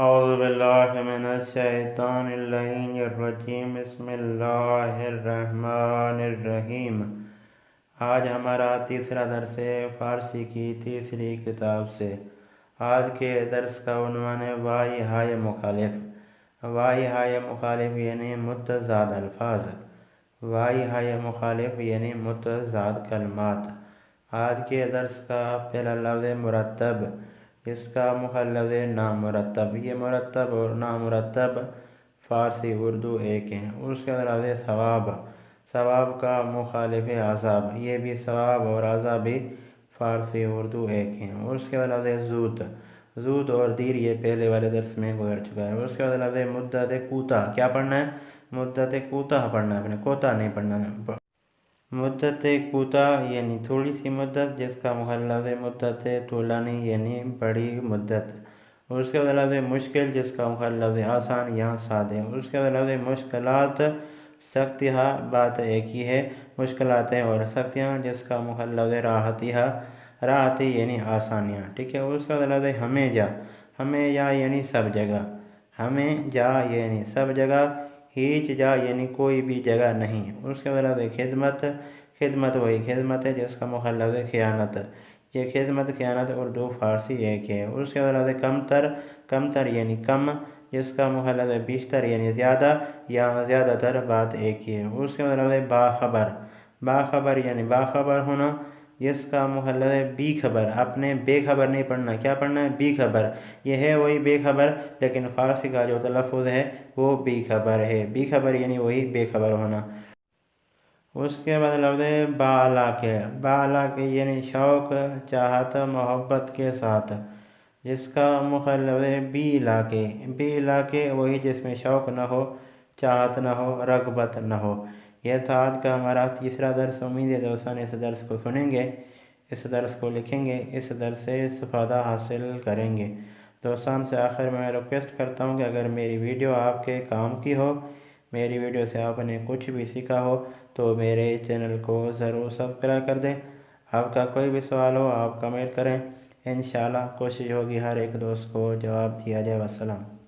اعوذ باللہ من الشیطان اللعین الرجیم بسم اللہ الرحمن الرحیم۔ آج ہمارا تیسرا درس ہے فارسی کی تیسری کتاب سے۔ آج کے درس کا عنوان ہے وائی ہائے مخالف۔ وائی ہائے مخالف یعنی متضاد الفاظ، وائی ہائے مخالف یعنی متضاد کلمات۔ آج کے درس کا پہلا لفظ مرتب، اس کا مخالف ہے نامرتب۔ یہ مرتب اور نامرتب فارسی اردو ایک ہیں۔ اس کے لفظ ہے ثواب، ثواب کا مخالف ہے عذاب۔ یہ بھی ثواب اور عذاب بھی فارسی اردو ایک ہیں۔ اس کے لفظ ہے زود، زود اور دیر یہ پہلے والے درس میں گزر چکا ہے۔ اس کے لفظ ہے مدت کوتاہ۔ کیا پڑھنا ہے؟ مدت کوتاہ پڑھنا ہے، اپنے کوتاہ نہیں پڑھنا ہے۔ مدت کوتاہ یعنی تھوڑی سی مدت، جس کا مخالف ہے مدت طولانی یعنی بڑی مدت۔ اس کے لفظ ہے مشکل، جس کا مخالف ہے آسان یا سادے۔ اس کے لفظ ہے مشکلات، سختیاں بات ایک ہی ہے، مشکلاتیں اور سختیاں، جس کا مخالف ہے راحتیاں، راحتی یعنی آسانیاں۔ ٹھیک ہے۔ اس کا لفظ ہے ہمیں جا، ہمیں جا یعنی سب جگہ، ہمیں جا یعنی سب جگہ، ہیچ جا یعنی کوئی بھی جگہ نہیں۔ اس کے لفظ ہے خدمت، خدمت وہی خدمت ہے جس کا مخالف ہے خیانت۔ یہ خدمت خیانت اردو فارسی ایک ہے۔ اس کے لفظ ہے کمتر، کمتر یعنی کم، جس کا مخالف ہے بیشتر یعنی زیادہ یا زیادہ تر بات ایک ہی ہے۔ اس کے لفظ ہے باخبر، باخبر یعنی باخبر ہونا، جس کا مخالف ہے بے خبر۔ اپنے بے خبر نہیں پڑھنا، کیا پڑھنا ہے؟ بے خبر۔ یہ ہے وہی بے خبر، لیکن فارسی کا جو تلفظ ہے وہ بے خبر ہے۔ بے خبر یعنی وہی بے خبر ہونا۔ اس کے بعد لفظ ہے باعلاقے، باعلاقے یعنی شوق، چاہت، محبت کے ساتھ، جس کا مخالف ہے بے علاقے۔ بے علاقے وہی جس میں شوق نہ ہو، چاہت نہ ہو، رغبت نہ ہو۔ یہ تھا آج کا ہمارا تیسرا درس۔ امید ہے دوستان اس درس کو سنیں گے، اس درس کو لکھیں گے، اس درس سے استفادہ حاصل کریں گے۔ دوستان سے آخر میں ریکویسٹ کرتا ہوں کہ اگر میری ویڈیو آپ کے کام کی ہو، میری ویڈیو سے آپ نے کچھ بھی سیکھا ہو، تو میرے چینل کو ضرور سبسکرائب کر دیں۔ آپ کا کوئی بھی سوال ہو آپ کمنٹ کریں، انشاءاللہ کوشش ہوگی ہر ایک دوست کو جواب دیا جائے۔ والسلام۔